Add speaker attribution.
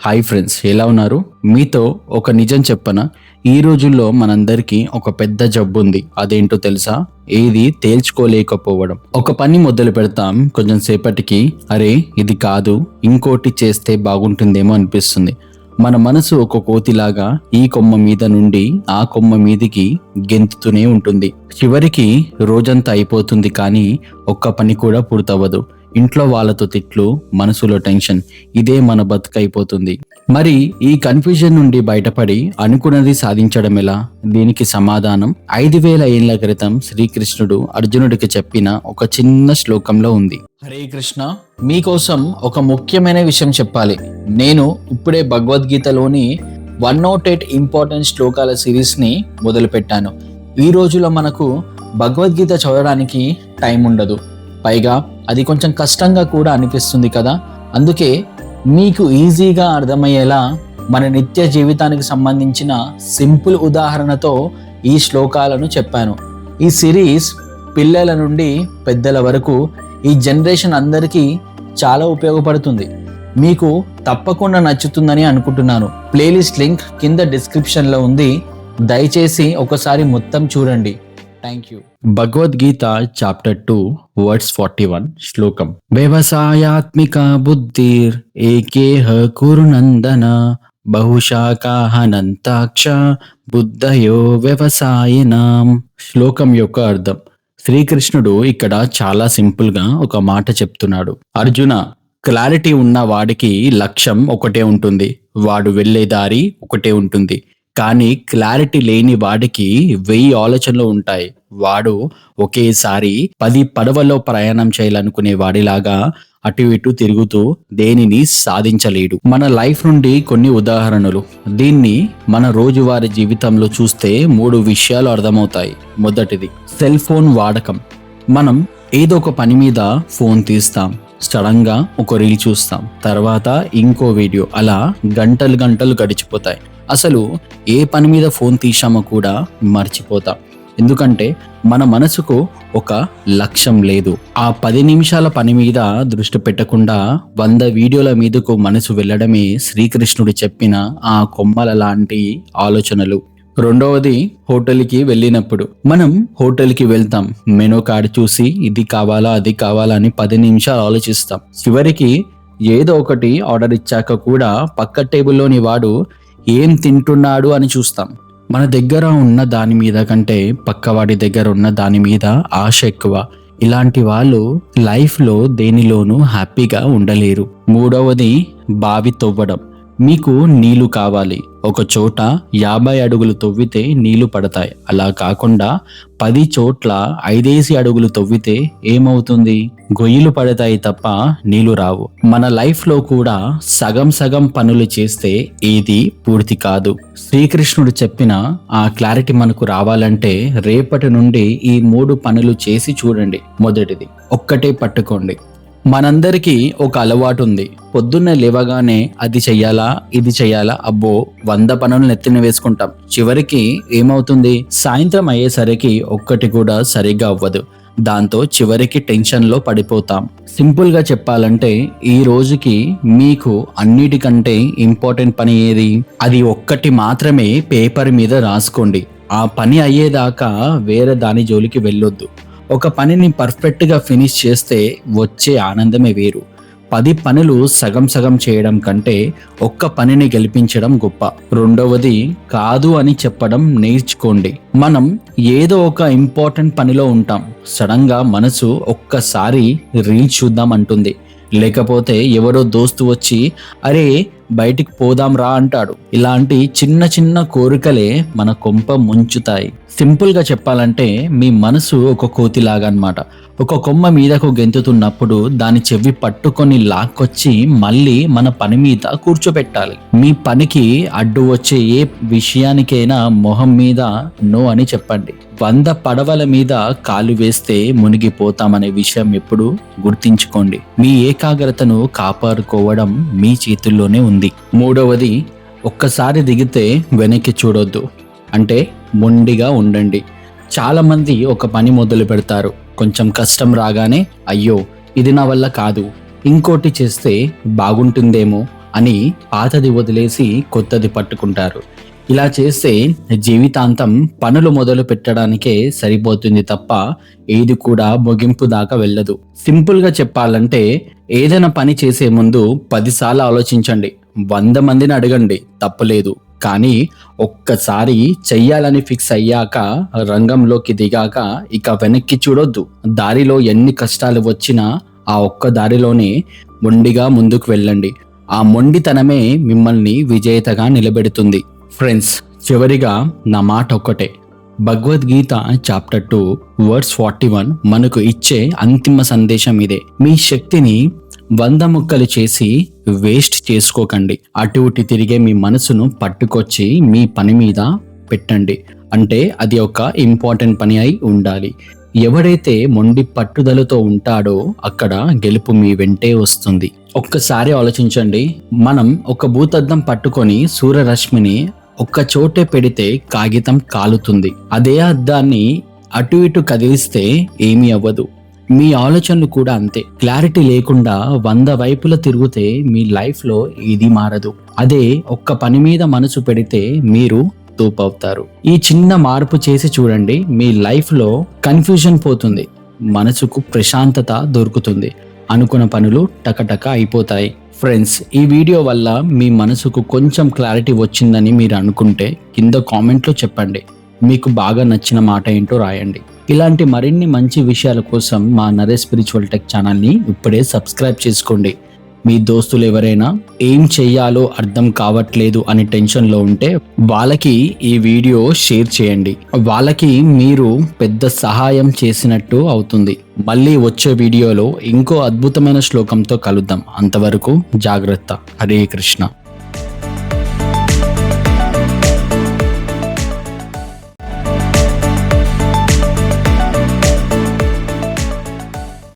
Speaker 1: Hi friends, ఎలా ఉన్నారు? మీతో ఒక నిజం చెప్పనా? ఈ రోజుల్లో మనందరికీ ఒక పెద్ద జబ్బు ఉంది. అదేంటో తెలుసా? ఏది తేల్చుకోలేకపోవడం. ఒక పని మొదలు పెడతాం, కొంచెం సేపటికి అరే ఇది కాదు, ఇంకోటి చేస్తే బాగుంటుందేమో అనిపిస్తుంది. మన మనసు ఒక కోతిలాగా ఈ కొమ్మ మీద నుండి ఆ కొమ్మ మీదికి గెంతుతూనే ఉంటుంది. చివరికి రోజంతా అయిపోతుంది, కానీ ఒక్క పని కూడా పూర్తవ్వదు. ఇంట్లో వాళ్ళతో తిట్లు, మనసులో టెన్షన్, ఇదే మన బతుకైపోతుంది. మరి ఈ కన్ఫ్యూజన్ నుండి బయటపడి అనుకున్నది సాధించడం ఎలా? దీనికి సమాధానం 5000 ఏళ్ల క్రితం శ్రీకృష్ణుడు అర్జునుడికి చెప్పిన ఒక చిన్న శ్లోకంలో ఉంది. హరే కృష్ణ, మీకోసం ఒక ముఖ్యమైన విషయం చెప్పాలి. నేను ఇప్పుడే భగవద్గీతలోని 108 ఇంపార్టెంట్ శ్లోకాల సిరీస్ని మొదలుపెట్టాను. ఈ రోజులో మనకు భగవద్గీత చదవడానికి టైం ఉండదు, పైగా అది కొంచెం కష్టంగా కూడా అనిపిస్తుంది కదా. అందుకే మీకు ఈజీగా అర్థమయ్యేలా మన నిత్య జీవితానికి సంబంధించిన సింపుల్ ఉదాహరణతో ఈ శ్లోకాలను చెప్పాను. ఈ సిరీస్ పిల్లల నుండి పెద్దల వరకు ఈ జనరేషన్ అందరికీ చాలా ఉపయోగపడుతుంది. మీకు తప్పకుండా నచ్చుతుందని అనుకుంటున్నాను. ప్లేలిస్ట్ లింక్ కింద డిస్క్రిప్షన్లో ఉంది, దయచేసి ఒకసారి మొత్తం చూడండి. Thank you. Bhagavad Gita chapter 2 words 41 శ్లోకం. వ్యవసాయాత్మిక బుద్ధిర్ ఏకేహ కురునందన బహుశాఖాహనంతాక్ష బుద్ధయో వ్యవసాయనాం. శ్లోకం యొక్క అర్థం. శ్రీకృష్ణుడు ఇక్కడ చాలా సింపుల్ గా ఒక మాట చెప్తున్నాడు. అర్జున, క్లారిటీ ఉన్న వాడికి లక్ష్యం ఒకటే ఉంటుంది, వాడు వెళ్ళే దారి ఒకటే ఉంటుంది. కానీ క్లారిటీ లేని వాడికి 1000 ఆలోచనలు ఉంటాయి. వాడు ఒకేసారి 10 పడవల్లో ప్రయాణం చేయాలనుకునే వాడిలాగా అటు ఇటు తిరుగుతూ దేనిని సాధించలేడు. మన లైఫ్ నుండి కొన్ని ఉదాహరణలు. దీన్ని మన రోజువారీ జీవితంలో చూస్తే 3 విషయాలు అర్థమవుతాయి. మొదటిది, సెల్ ఫోన్ వాడకం. మనం ఏదో ఒక పని మీద ఫోన్ తీస్తాం, సడన్ గా ఒక రీల్ చూస్తాం, తర్వాత ఇంకో వీడియో, అలా గంటలు గడిచిపోతాయి. అసలు ఏ పని మీద ఫోన్ తీసామో కూడా మర్చిపోతాం. ఎందుకంటే మన మనసుకు ఒక లక్ష్యం లేదు. ఆ 10 నిమిషాల పని మీద దృష్టి పెట్టకుండా 100 వీడియోల మీదకు మనసు వెళ్ళడమే శ్రీకృష్ణుడు చెప్పిన ఆ కొమ్మల లాంటి ఆలోచనలు. రెండవది, హోటల్కి వెళ్ళినప్పుడు. మనం హోటల్కి వెళ్తాం, మెనూ కార్డ్ చూసి ఇది కావాలా అది కావాలా అని 10 నిమిషాలు ఆలోచిస్తాం. చివరికి ఏదో ఒకటి ఆర్డర్ ఇచ్చాక కూడా పక్క టేబుల్లోని వాడు ఏం తింటున్నాడు అని చూస్తాం. మన దగ్గర ఉన్న దాని మీద కంటే పక్కవాడి దగ్గర ఉన్న దాని మీద ఆశ ఎక్కువ. ఇలాంటి వాళ్ళు లైఫ్లో దేనిలోనూ హ్యాపీగా ఉండలేరు. మూడవది, బావి తవ్వడం. మీకు నీళ్లు కావాలి, ఒక చోట 50 అడుగులు తవ్వితే నీళ్లు పడతాయి. అలా కాకుండా 10 చోట్ల 5 అడుగులు తవ్వితే ఏమవుతుంది? గొయ్యిలు పడతాయి తప్ప నీళ్లు రావు. మన లైఫ్లో కూడా సగం పనులు చేస్తే ఏది పూర్తి కాదు. శ్రీకృష్ణుడు చెప్పిన ఆ క్లారిటీ మనకు రావాలంటే రేపటి నుండి ఈ 3 పనులు చేసి చూడండి. మొదటిది, ఒక్కటే పట్టుకోండి. మనందరికీ ఒక అలవాటు ఉంది. పొద్దున్నే లేవగానే అది చెయ్యాలా ఇది చెయ్యాలా, అబ్బో 100 పనులు నెత్తిన వేసుకుంటాం. చివరికి ఏమవుతుంది? సాయంత్రం అయ్యేసరికి ఒక్కటి కూడా సరిగ్గా అవ్వదు. దాంతో చివరికి టెన్షన్లో పడిపోతాం. సింపుల్గా చెప్పాలంటే ఈ రోజుకి మీకు అన్నిటికంటే ఇంపార్టెంట్ పని ఏది? అది ఒక్కటి మాత్రమే పేపర్ మీద రాసుకోండి. ఆ పని అయ్యేదాకా వేరే దాని జోలికి వెళ్ళొద్దు. ఒక పనిని పర్ఫెక్ట్గా ఫినిష్ చేస్తే వచ్చే ఆనందమే వేరు. 10 పనులు సగం చేయడం కంటే ఒక్క పనిని గెలిపించడం గొప్ప. రెండవది, కాదు అని చెప్పడం నేర్చుకోండి. మనం ఏదో ఒక ఇంపార్టెంట్ పనిలో ఉంటాం, సడన్ గా మనసు ఒక్కసారి రీల్ చూద్దాం అంటుంది, లేకపోతే ఎవరో దోస్తు వచ్చి అరే బయటికి పోదాం రా అంటాడు. ఇలాంటి చిన్న కోరికలే మన కొంప ముంచుతాయి. సింపుల్ గా చెప్పాలంటే మీ మనసు ఒక కోతిలాగా అన్నమాట. ఒక కొమ్మ మీదకు గెంతుతున్నప్పుడు దాని చెవి పట్టుకొని లాక్కొచ్చి మళ్ళీ మన పని మీద కూర్చోబెట్టాలి. మీ పనికి అడ్డు వచ్చే ఏ విషయానికైనా మొహం మీద నో అని చెప్పండి. 100 పడవల మీద కాలు వేస్తే మునిగిపోతామనే విషయం ఎప్పుడు గుర్తించుకోండి. మీ ఏకాగ్రతను కాపాడుకోవడం మీ చేతుల్లోనే ఉంది. మూడవది, ఒక్కసారి దిగితే వెనక్కి చూడొద్దు. అంటే మొండిగా ఉండండి. చాలా మంది ఒక పని మొదలు పెడతారు, కొంచెం కష్టం రాగానే అయ్యో ఇది నా వల్ల కాదు, ఇంకోటి చేస్తే బాగుంటుందేమో అని పాతది వదిలేసి కొత్తది పట్టుకుంటారు. ఇలా చేస్తే జీవితాంతం పనులు మొదలు పెట్టడానికే సరిపోతుంది తప్ప ఏది కూడా ముగింపు దాకా వెళ్ళదు. సింపుల్ గా చెప్పాలంటే ఏదైనా పని చేసే ముందు 10 సార్లు ఆలోచించండి, 100 మందిని అడగండి, తప్పులేదు. కానీ ఒక్కసారి చెయ్యాలని ఫిక్స్ అయ్యాక, రంగంలోకి దిగాక ఇక వెనక్కి చూడొద్దు. దారిలో ఎన్ని కష్టాలు వచ్చినా ఆ ఒక్క దారిలోనే మొండిగా ముందుకు వెళ్ళండి. ఆ మొండితనమే మిమ్మల్ని విజేతగా నిలబెడుతుంది. ఫ్రెండ్స్, చివరిగా నా మాట ఒక్కటే, భగవద్గీత చాప్టర్ 2 వర్డ్స్ 41 మనకు ఇచ్చే అంతిమ సందేశం ఇదే. మీ శక్తిని 100 ముక్కలు చేసి వేస్ట్ చేసుకోకండి. అటు ఇటు తిరిగే మీ మనసును పట్టుకొచ్చి మీ పని మీద పెట్టండి. అంటే అది ఒక ఇంపార్టెంట్ పని అయి ఉండాలి. ఎవడైతే మొండి పట్టుదలతో ఉంటాడో అక్కడ గెలుపు మీ వెంటే వస్తుంది. ఒక్కసారి ఆలోచించండి, మనం ఒక భూతద్దం పట్టుకొని సూర్యరశ్మిని ఒక్క చోటే పెడితే కాగితం కాలుతుంది. అదే అద్దాన్ని అటు ఇటు కదిలిస్తే ఏమీ అవ్వదు. మీ ఆలోచనలు కూడా అంతే. క్లారిటీ లేకుండా 100 వైపుల తిరిగితే మీ లైఫ్ లో ఏది మారదు. అదే ఒక్క పని మీద మనసు పెడితే మీరు తూపవుతారు. ఈ చిన్న మార్పు చేసి చూడండి, మీ లైఫ్ లో కన్ఫ్యూజన్ పోతుంది, మనసుకు ప్రశాంతత దొరుకుతుంది, అనుకున్న పనులు టకటక అయిపోతాయి. ఫ్రెండ్స్, ఈ వీడియో వల్ల మీ మనసుకు కొంచెం క్లారిటీ వచ్చిందని మీరు అనుకుంటే కింద కామెంట్లో చెప్పండి. మీకు బాగా నచ్చిన మాట ఏంటో రాయండి. ఇలాంటి మరిన్ని మంచి విషయాల కోసం మా నరేష్ స్పిరిచువల్ టెక్ ఛానల్ని ఇప్పుడే సబ్స్క్రైబ్ చేసుకోండి. మీ దోస్తులు ఎవరైనా ఏం చెయ్యాలో అర్థం కావట్లేదు అని టెన్షన్లో ఉంటే వాళ్ళకి ఈ వీడియో షేర్ చేయండి. వాళ్ళకి మీరు పెద్ద సహాయం చేసినట్టు అవుతుంది. మళ్ళీ వచ్చే వీడియోలో ఇంకో అద్భుతమైన శ్లోకంతో కలుద్దాం. అంతవరకు జాగ్రత్త. హరే కృష్ణ.